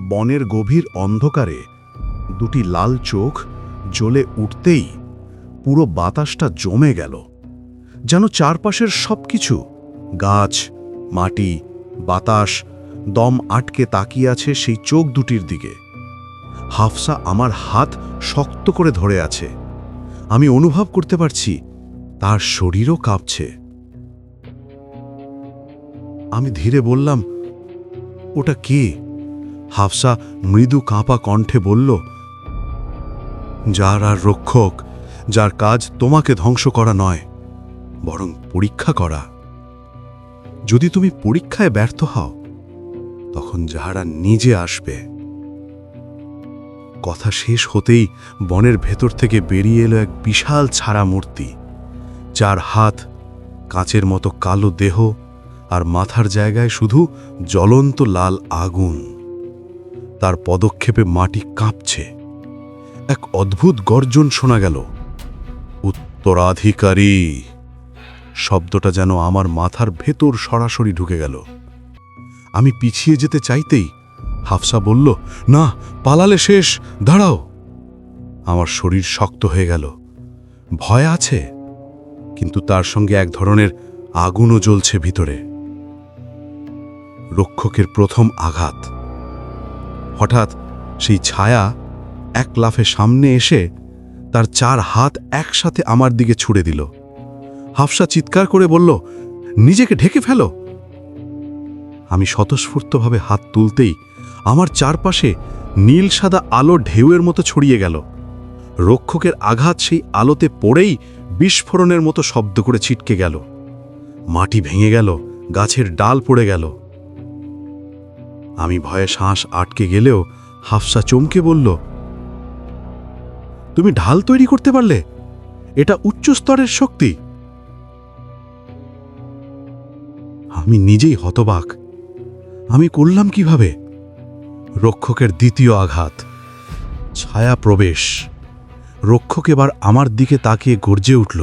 বনের গভীর অন্ধকারে দুটি লাল চোখ জ্বলে উঠতেই পুরো বাতাসটা জমে গেল, যেন চারপাশের সবকিছু, গাছ, মাটি, বাতাস, দম আটকে তাকিয়ে আছে সেই চোখ দুটির দিকে। হাফসা আমার হাত শক্ত করে ধরে আছে। আমি অনুভব করতে পারছি তার শরীরও কাঁপছে। আমি ধীরে বললাম, ওটা কে? হাফসা মৃদু কাঁপা কণ্ঠে বলল, যার আর রক্ষক, যার কাজ তোমাকে ধ্বংস করা নয়, বরং পরীক্ষা করা। যদি তুমি পরীক্ষায় ব্যর্থ হও, তখন যাহারা নিজে আসবে। কথা শেষ হতেই বনের ভেতর থেকে বেরিয়ে এলো এক বিশাল ছাড়া মূর্তি, যার হাত, কাঁচের মতো কালো দেহ, আর মাথার জায়গায় শুধু জ্বলন্ত লাল আগুন। তার পদক্ষেপে মাটি কাঁপছে। এক অদ্ভুত গর্জন শোনা গেল, উত্তরাধিকারী। শব্দটা যেন আমার মাথার ভেতর সরাসরি ঢুকে গেল। আমি পিছিয়ে যেতে চাইতেই হাফসা বলল, না, পালালে শেষ, দাঁড়াও। আমার শরীর শক্ত হয়ে গেল। ভয় আছে, কিন্তু তার সঙ্গে এক ধরনের আগুনও জ্বলছে ভিতরে। রক্ষকের প্রথম আঘাত। হঠাৎ সেই ছায়া এক লাফে সামনে এসে তার চার হাত একসাথে আমার দিকে ছুড়ে দিল। হাফসা চিৎকার করে বলল, নিজেকে ঢেকে ফেলো। আমি স্বতঃস্ফূর্তভাবে হাত তুলতেই আমার চারপাশে নীল সাদা আলো ঢেউয়ের মতো ছড়িয়ে গেল। রক্ষকের আঘাত সেই আলোতে পড়েই বিস্ফোরণের মতো শব্দ করে ছিটকে গেল। মাটি ভেঙে গেল, গাছের ডাল পড়ে গেল। আমি ভয়ে শ্বাস আটকে গেলেও হাফসা চমকে বলল, তুমি ঢাল তৈরি করতে পারলে? এটা উচ্চ স্তরের শক্তি। আমি নিজেই হতবাক। আমি করলাম কিভাবে? রক্ষকের দ্বিতীয় আঘাত। ছায়া প্রবেশ। রক্ষক এবার আমার দিকে তাকিয়ে গর্জে উঠল।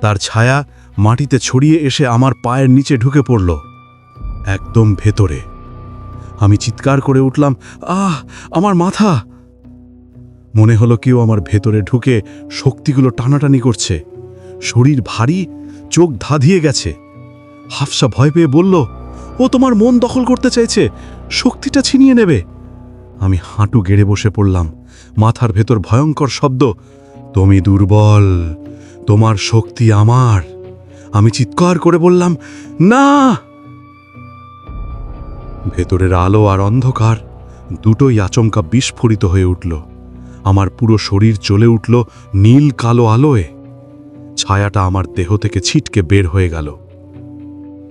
তার ছায়া মাটিতে ছড়িয়ে এসে আমার পায়ের নিচে ঢুকে পড়ল, একদম ভেতরে। আমি চিৎকার করে উঠলাম, আহ, আমার মাথা! মনে হলো কেউ আমার ভেতরে ঢুকে শক্তিগুলো টানাটানি করছে। শরীর ভারী, চোখ ধাঁধিয়ে গেছে। হাফসা ভয় পেয়ে বলল, ও তোমার মন দখল করতে চাইছে, শক্তিটা ছিনিয়ে নেবে। আমি হাঁটু গেড়ে বসে পড়লাম। মাথার ভেতর ভয়ঙ্কর শব্দ, তুমি দুর্বল, তোমার শক্তি আমার। আমি চিৎকার করে বললাম, না! ভেতরের আলো আর অন্ধকার দুটোই আচমকা বিস্ফোরিত হয়ে উঠল। আমার পুরো শরীর জ্বলে উঠল নীল কালো আলোয়। ছায়াটা আমার দেহ থেকে ছিটকে বের হয়ে গেল।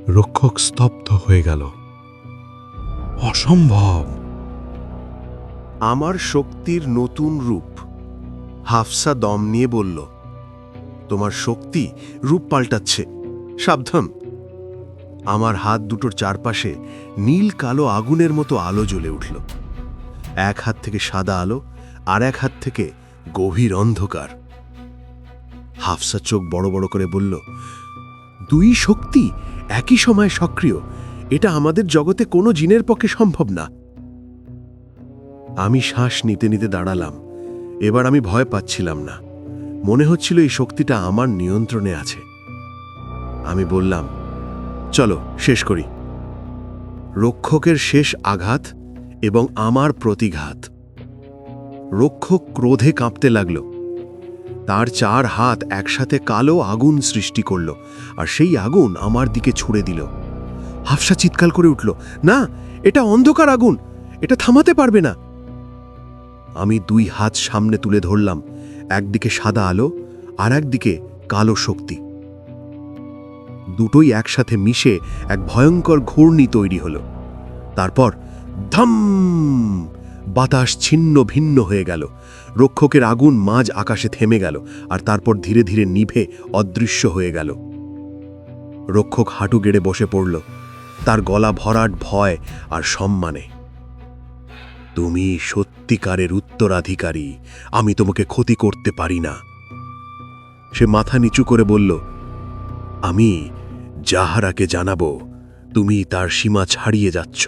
রক্ষক স্তব্ধ হয়ে গেল। অসম্ভব! আমার শক্তির নতুন রূপ। হাফসা দম নিয়ে বলল, তোমার শক্তি রূপ পাল্টাচ্ছে, সাবধান। আমার হাত দুটোর চারপাশে নীল কালো আগুনের মতো আলো জ্বলে উঠল। এক হাত থেকে সাদা আলো, আর এক হাত থেকে গভীর অন্ধকার। হাফসা চোখ বড় বড় করে বলল, দুই শক্তি একই সময় সক্রিয়, এটা আমাদের জগতে কোনো জিনের পক্ষে সম্ভব না। আমি শ্বাস নিতে নিতে দাঁড়ালাম। এবার আমি ভয় পাচ্ছিলাম না। মনে হচ্ছিল এই শক্তিটা আমার নিয়ন্ত্রণে আছে। আমি বললাম, চলো শেষ করি। রক্ষকের শেষ আঘাত এবং আমার প্রতিঘাত। রক্ষক ক্রোধে কাঁপতে লাগল। তার চার হাত একসাথে কালো আগুন সৃষ্টি করল, আর সেই আগুন আমার দিকে ছুড়ে দিল। হাফসা চিৎকার করে উঠল, না, এটা অন্ধকার আগুন, এটা থামাতে পারবে না। আমি দুই হাত সামনে তুলে ধরলাম, একদিকে সাদা আলো আর একদিকে কালো শক্তি। দুটোই একসাথে মিশে এক ভয়ঙ্কর ঘূর্ণি তৈরি হলো। তারপর ধম! বাতাস ছিন্ন ভিন্ন হয়ে গেল। রক্ষকের আগুন মাঝ আকাশে থেমে গেল, আর তারপর ধীরে ধীরে নিভে অদৃশ্য হয়ে গেল। রক্ষক হাঁটু গেড়ে বসে পড়ল, তার গলা ভরাট ভয় আর সম্মানে। তুমি সত্যিকারের উত্তরাধিকারী, আমি তোমাকে ক্ষতি করতে পারি না। সে মাথা নিচু করে বলল, আমি জাহারাকে জানাবো তুমি তার সীমা ছাড়িয়ে যাচ্ছ।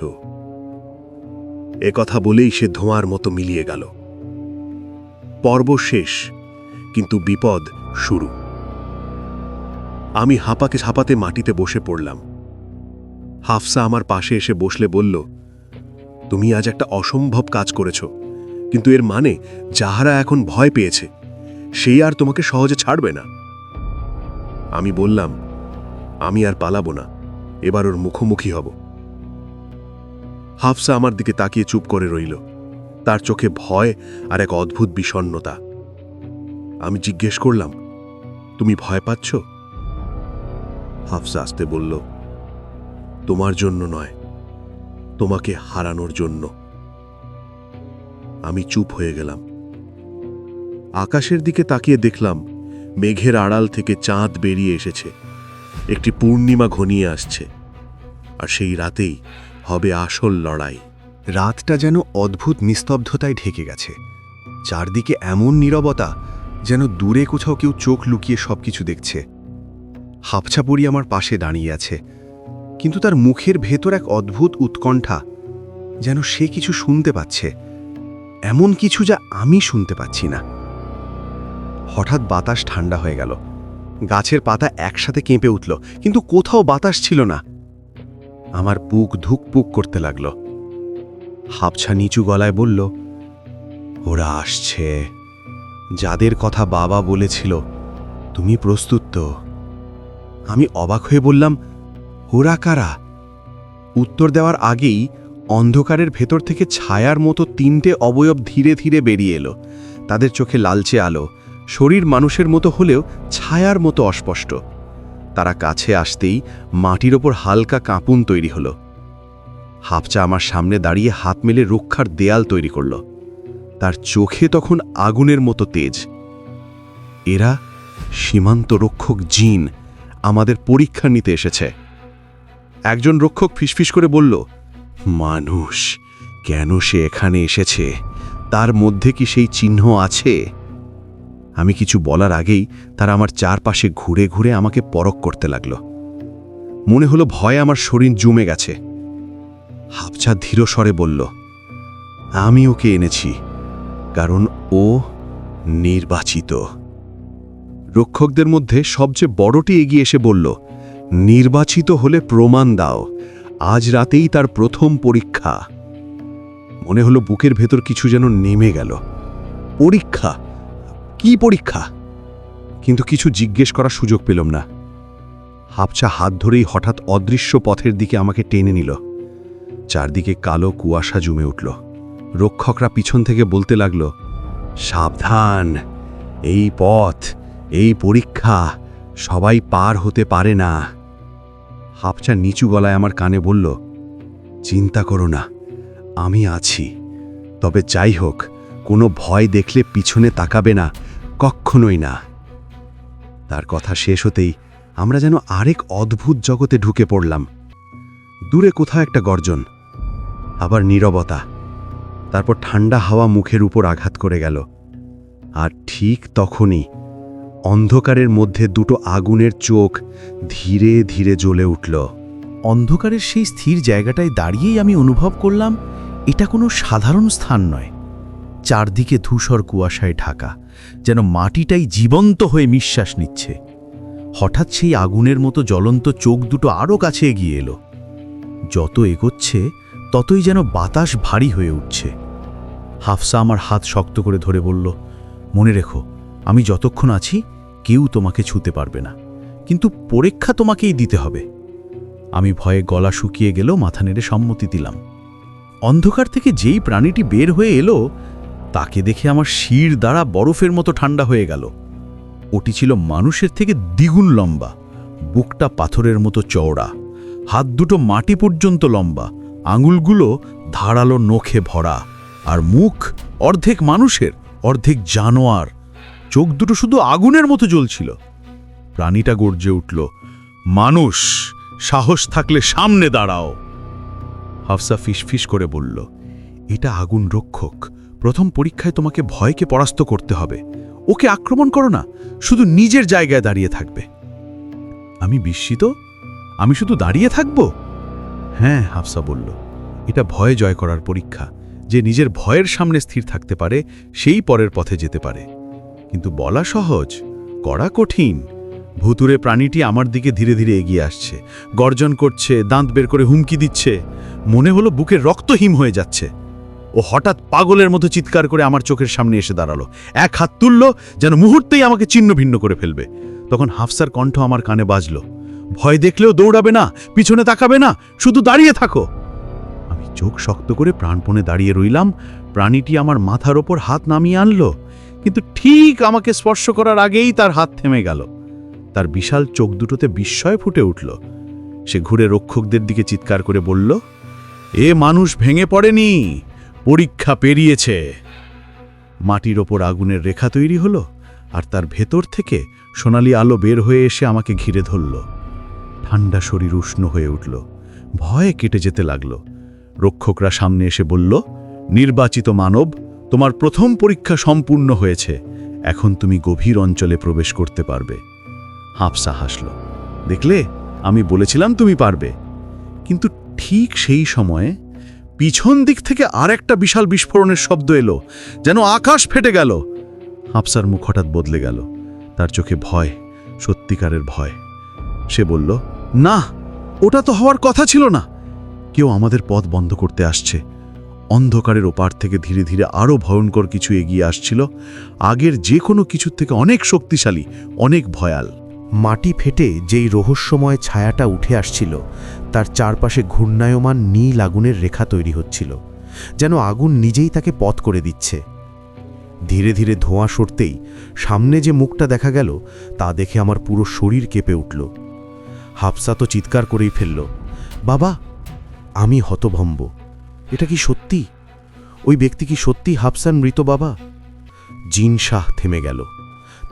কথা বলেই সে ধোঁয়ার মতো মিলিয়ে গেল। পর্ব শেষ, কিন্তু বিপদ শুরু। আমি হাঁপাতে মাটিতে বসে পড়লাম। হাফসা আমার পাশে এসে বসলে বলল, তুমি আজ একটা অসম্ভব কাজ করেছ, কিন্তু এর মানে যাহারা এখন ভয় পেয়েছে সেই আর তোমাকে সহজে ছাড়বে না। আমি বললাম, আমি আর পালাবো না, এবার ওর মুখোমুখি হব। হাফসা আমার দিকে তাকিয়ে চুপ করে রইল, তার চোখে ভয় আর এক অদ্ভুত বিষণ্ণতা। আমি জিজ্ঞেস করলাম, তুমি ভয় পাচ্ছ? হাফসা আস্তে বলল, তোমার জন্য নয়, তোমাকে হারানোর জন্য। আমি চুপ হয়ে গেলাম। আকাশের দিকে তাকিয়ে দেখলাম মেঘের আড়াল থেকে চাঁদ বেরিয়ে এসেছে, একটি পূর্ণিমা ঘনিয়ে আসছে, আর সেই রাতেই হবে আসল লড়াই। রাতটা যেন অদ্ভুত নিস্তব্ধতায় ঢেকে গেছে। চারদিকে এমন নীরবতা যেন দূরে কোথাও কেউ চোখ লুকিয়ে সবকিছু দেখছে। হাফছা পরি আমার পাশে দাঁড়িয়ে আছে, কিন্তু তার মুখের ভেতর এক অদ্ভুত উৎকণ্ঠা, যেন সে কিছু শুনতে পাচ্ছে, এমন কিছু যা আমি শুনতে পাচ্ছি না। হঠাৎ বাতাস ঠান্ডা হয়ে গেল, গাছের পাতা একসাথে কেঁপে উঠল, কিন্তু কোথাও বাতাস ছিল না। আমার বুক ধুকপুক করতে লাগল। হাফছা নিচু গলায় বলল, ওরা আসছে, যাদের কথা বাবা বলেছিল। তুমি প্রস্তুত তো? আমি অবাক হয়ে বললাম, ওরা কারা? উত্তর দেওয়ার আগেই অন্ধকারের ভেতর থেকে ছায়ার মতো 3টে অবয়ব ধীরে ধীরে বেরিয়ে এলো। তাদের চোখে লালচে আলো, শরীর মানুষের মতো হলেও ছায়ার মতো অস্পষ্ট। তারা কাছে আসতেই মাটির ওপর হালকা কাঁপুন তৈরি হলো। হাফচা আমার সামনে দাঁড়িয়ে হাত মেলে রক্ষার দেয়াল তৈরি করল। তার চোখে তখন আগুনের মতো তেজ। এরা সীমান্ত রক্ষক জিন, আমাদের পরীক্ষা নিতে এসেছে। একজন রক্ষক ফিসফিস করে বলল, মানুষ কেন সে এখানে এসেছে? তার মধ্যে কি সেই চিহ্ন আছে? আমি কিছু বলার আগেই তারা আমার চারপাশে ঘুরে ঘুরে আমাকে পরখ করতে লাগল। মনে হলো ভয়ে আমার শরীর জমে গেছে। হাফছা ধীর স্বরে বলল, আমি ওকে এনেছি, কারণ ও নির্বাচিত। রক্ষকদের মধ্যে সবচেয়ে বড়টি এগিয়ে এসে বলল, নির্বাচিত হলে প্রমাণ দাও, আজ রাতেই তার প্রথম পরীক্ষা। মনে হলো বুকের ভেতর কিছু যেন নেমে গেল। পরীক্ষা? কি পরীক্ষা? কিন্তু কিছু জিজ্ঞেস করার সুযোগ পেলাম না। হাফছা হাত ধরেই হঠাৎ অদৃশ্য পথের দিকে আমাকে টেনে নিল। চারদিকে কালো কুয়াশা জমে উঠল। রক্ষকরা পিছন থেকে বলতে লাগল, সাবধান, এই পথ, এই পরীক্ষা সবাই পার হতে পারে না। হাফছা নিচু গলায় আমার কানে বলল, চিন্তা করো না, আমি আছি। তবে যাই হোক, কোনো ভয় দেখলে পিছনে তাকাবে না, কখনোই না। তার কথা শেষ হতেই আমরা যেন আরেক অদ্ভুত জগতে ঢুকে পড়লাম। দূরে কোথাও একটা গর্জন, আবার নীরবতা, তারপর ঠান্ডা হাওয়া মুখের উপর আঘাত করে গেল। আর ঠিক তখনই অন্ধকারের মধ্যে দুটো আগুনের চোখ ধীরে ধীরে জ্বলে উঠল। অন্ধকারের সেই স্থির জায়গাটায় দাঁড়িয়েই আমি অনুভব করলাম, এটা কোনো সাধারণ স্থান নয়। চারদিকে ধূসর কুয়াশায় ঢাকা, যেন মাটিটাই জীবন্ত হয়ে নিঃশ্বাস নিচ্ছে। হঠাৎ সেই আগুনের মতো জ্বলন্ত চোখ দুটো আরও কাছে এগিয়ে এলো। যত এগোচ্ছে ততই যেন বাতাস ভারী হয়ে উঠছে। হাফসা আমার হাত শক্ত করে ধরে বলল, মনে রেখো, আমি যতক্ষণ আছি কেউ তোমাকে ছুঁতে পারবে না, কিন্তু পরীক্ষা তোমাকেই দিতে হবে। আমি ভয়ে গলা শুকিয়ে গেল, মাথা নেড়ে সম্মতি দিলাম। অন্ধকার থেকে যেই প্রাণীটি বের হয়ে এলো তাকে দেখে আমার শির দ্বারা বরফের মতো ঠান্ডা হয়ে গেল। ওটি ছিল মানুষের থেকে দ্বিগুণ লম্বা, বুকটা পাথরের মতো চওড়া, হাত দুটো মাটি পর্যন্ত লম্বা, আঙুলগুলো ধারালো নখে ভরা, আর মুখ অর্ধেক মানুষের অর্ধেক জানোয়ার। চোখ দুটো শুধু আগুনের মতো জ্বলছিল। প্রাণীটা গর্জে উঠল, মানুষ, সাহস থাকলে সামনে দাঁড়াও। হাফসা ফিসফিস করে বলল, এটা আগুন রক্ষক, প্রথম পরীক্ষায় তোমাকে ভয়কে পরাস্ত করতে হবে। ওকে আক্রমণ করো না, শুধু নিজের জায়গায় দাঁড়িয়ে থাকবে। আমি বিস্মিত, আমি শুধু দাঁড়িয়ে থাকব? হ্যাঁ, হাফসা বলল, এটা ভয় জয় করার পরীক্ষা, যে নিজের ভয়ের সামনে স্থির থাকতে পারে সেই পরের পথে যেতে পারে। কিন্তু বলা সহজ, করা কঠিন। ভুতুরে প্রাণীটি আমার দিকে ধীরে ধীরে এগিয়ে আসছে, গর্জন করছে, দাঁত বের করে হুমকি দিচ্ছে। মনে হলো বুকের রক্ত হিম হয়ে যাচ্ছে। ও হঠাৎ পাগলের মতো চিৎকার করে আমার চোখের সামনে এসে দাঁড়ালো, এক হাত তুলল যেন মুহূর্তেই আমাকে ছিন্ন ভিন্ন করে ফেলবে। তখন হাফসার কণ্ঠ আমার কানে বাজল, ভয় দেখলেও দৌড়াবে না, পিছনে তাকাবে না, শুধু দাঁড়িয়ে থাকো। আমি চোখ শক্ত করে প্রাণপণে দাঁড়িয়ে রইলাম। প্রাণীটি আমার মাথার ওপর হাত নামিয়ে আনলো, কিন্তু ঠিক আমাকে স্পর্শ করার আগেই তার হাত থেমে গেল। তার বিশাল চোখ দুটোতে বিস্ময় ফুটে উঠল। সে ঘুরে রক্ষকদের দিকে চিৎকার করে বলল, এ মানুষ ভেঙে পড়েনি, পরীক্ষা পেরিয়েছে। মাটির ওপর আগুনের রেখা তৈরি হলো, আর তার ভেতর থেকে সোনালি আলো বের হয়ে এসে আমাকে ঘিরে ধরল। ঠান্ডা শরীর উষ্ণ হয়ে উঠল, ভয়ে কেটে যেতে লাগল। রক্ষকরা সামনে এসে বলল, নির্বাচিত মানব, তোমার প্রথম পরীক্ষা সম্পূর্ণ হয়েছে, এখন তুমি গভীর অঞ্চলে প্রবেশ করতে পারবে। হাফসা হাসল, দেখলে আমি বলেছিলাম তুমি পারবে। কিন্তু ঠিক সেই সময়ে পিছন দিক থেকে আর একটা বিশাল বিস্ফোরণের শব্দ এলো, যেন আকাশ ফেটে গেল। হাফসার মুখ হঠাৎ বদলে গেল, তার চোখে ভয়, সত্যিকারের ভয়। সে বলল, না, ওটা তো হওয়ার কথা ছিল না। কেউ আমাদের পথ বন্ধ করতে আসছে। অন্ধকারের ওপার থেকে ধীরে ধীরে আরও ভয়ঙ্কর কিছু এগিয়ে আসছিল, আগের যে কোনো কিছুর থেকে অনেক শক্তিশালী, অনেক ভয়াল। মাটি ফেটে যেই রহস্যময় ছায়াটা উঠে আসছিল, তার চারপাশে ঘূর্ণায়মান নীল আগুনের রেখা তৈরি হচ্ছিল, যেন আগুন নিজেই তাকে পথ করে দিচ্ছে। ধীরে ধীরে ধোঁয়া সরতেই সামনে যে মুখটা দেখা গেল, তা দেখে আমার পুরো শরীর কেঁপে উঠল। হাফসা তো চিৎকার করেই ফেলল, বাবা! আমি হতভম্ব। এটা কি সত্যি? ওই ব্যক্তি কি সত্যি হাফসার মৃত বাবা? জিন শাহ থেমে গেল।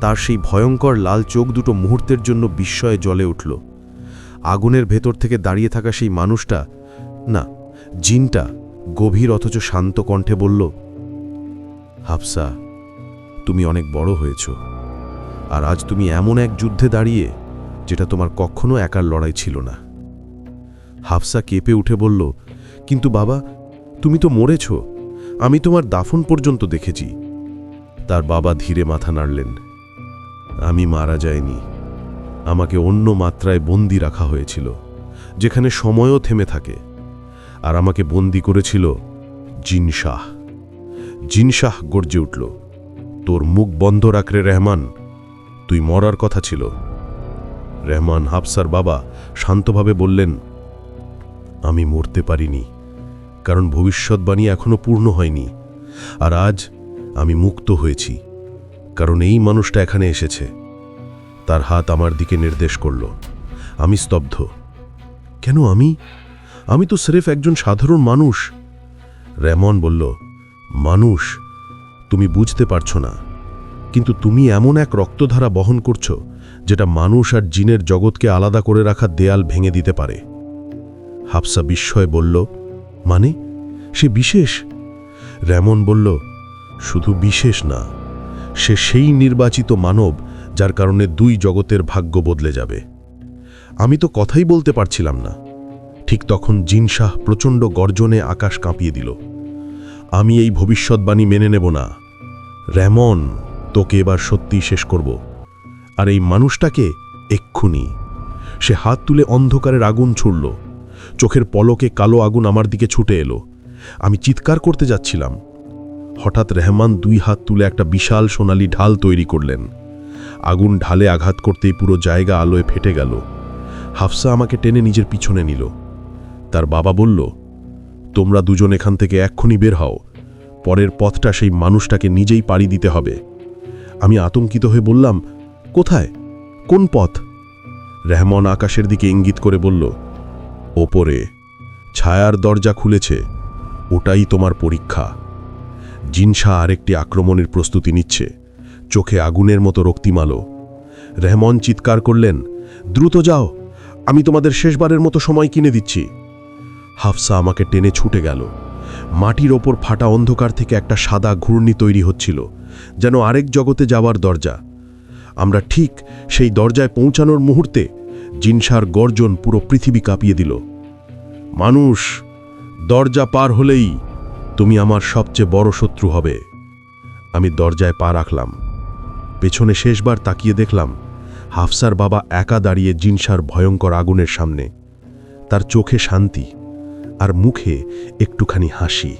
তার সেই ভয়ঙ্কর লাল চোখ দুটো মুহূর্তের জন্য বিস্ময়ে জ্বলে উঠল। আগুনের ভেতর থেকে দাঁড়িয়ে থাকা সেই মানুষটা, না, জিনটা গভীর অথচ শান্ত কণ্ঠে বলল, হাফসা, তুমি অনেক বড় হয়েছ, আর আজ তুমি এমন এক যুদ্ধে দাঁড়িয়ে যেটা তোমার কখনো একার লড়াই ছিল না। হাফসা কেঁপে উঠে বলল, কিন্তু বাবা, তুমি তো মরেছ, আমি তোমার দাফন পর্যন্ত দেখেছি। তার বাবা ধীরে মাথা নাড়লেন, আমি মারা যাইনি, আমাকে অন্য মাত্রায় বন্দি রাখা হয়েছিল, যেখানে সময়ও থেমে থাকে, আর আমাকে বন্দি করেছিল জিন শাহ। জিন শাহ গর্জে উঠল, তোর মুখ বন্ধ রাখ রে রহমান, তুই মরার কথা ছিল। রহমান, হাফসার বাবা, শান্তভাবে বললেন, আমি মরতে পারিনি, কারণ ভবিষ্যৎবাণী এখনো পূর্ণ হয়নি, আর আজ আমি মুক্ত হয়েছি, কারণ এই মানুষটা এখানে এসেছে। তার হাত আমার দিকে নির্দেশ করল। আমি স্তব্ধ। কেন আমি? আমি তো স্রেফ একজন সাধারণ মানুষ। রহমান বলল, মানুষ? তুমি বুঝতে পারছো না, কিন্তু তুমি এমন এক রক্তধারা বহন করছো যেটা মানুষ আর জিনের জগৎকে আলাদা করে রাখা দেয়াল ভেঙে দিতে পারে। হাফসা বিস্ময়ে বলল, মানে? সে বিশেষ? রহমান বলল, শুধু বিশেষ না, সে সেই নির্বাচিত মানব যার কারণে দুই জগতের ভাগ্য বদলে যাবে। আমি তো কথাই বলতে পারছিলাম না। ঠিক তখন জিন শাহ প্রচণ্ড গর্জনে আকাশ কাঁপিয়ে দিল, আমি এই ভবিষ্যৎবাণী মেনে নেব না। রহমান, তোকে এবার সত্যিই শেষ করব, আর এই মানুষটাকে এক্ষুনি। সে হাত তুলে অন্ধকারের আগুন ছুড়ল। চোখের পলকে কালো আগুন আমার দিকে ছুটে এলো। আমি চিৎকার করতে যাচ্ছিলাম। হঠাৎ রহমান দুই হাত তুলে একটা বিশাল সোনালি ঢাল তৈরি করলেন। আগুন ঢালে আঘাত করতেই পুরো জায়গা আলোয় ফেটে গেল। হাফসা আমাকে টেনে নিজের পিছনে নিল। তার বাবা বলল, তোমরা দুজন এখান থেকে এক্ষুনি বের হও, পরের পথটা সেই মানুষটাকে নিজেই পাড়ি দিতে হবে। আমি আতঙ্কিত হয়ে বললাম, কোথায়? কোন পথ? রহমান আকাশের দিকে ইঙ্গিত করে বলল, ওপরে ছায়ার দরজা খুলেছে, ওটাই তোমার পরীক্ষা। জিনশা আরেকটি আক্রমণের প্রস্তুতি নিচ্ছে, চোখে আগুনের মতো রক্তিমালো। রহমান চিৎকার করলেন, দ্রুত যাও, আমি তোমাদের শেষবারের মতো সময় কিনে দিচ্ছি। হাফসা আমাকে টেনে ছুটে গেল। মাটির ওপর ফাটা অন্ধকার থেকে একটা সাদা ঘূর্ণি তৈরি হচ্ছিল, যেন আরেক জগতে যাওয়ার দরজা। আমরা ঠিক সেই দরজায় পৌঁছানোর মুহূর্তে জিনশার গর্জন পুরো পৃথিবী কাঁপিয়ে দিল। মানুষ, দরজা পার হলেই তুমি আমার সবচেয়ে বড় শত্রু হবে। আমি দরজায় পা রাখলাম। পেছনে শেষবার তাকিয়ে দেখলাম হাফসার বাবা একা দাঁড়িয়ে জিনসার ভয়ঙ্কর আগুনের সামনে। তার চোখে শান্তি আর মুখে একটুখানি হাসি।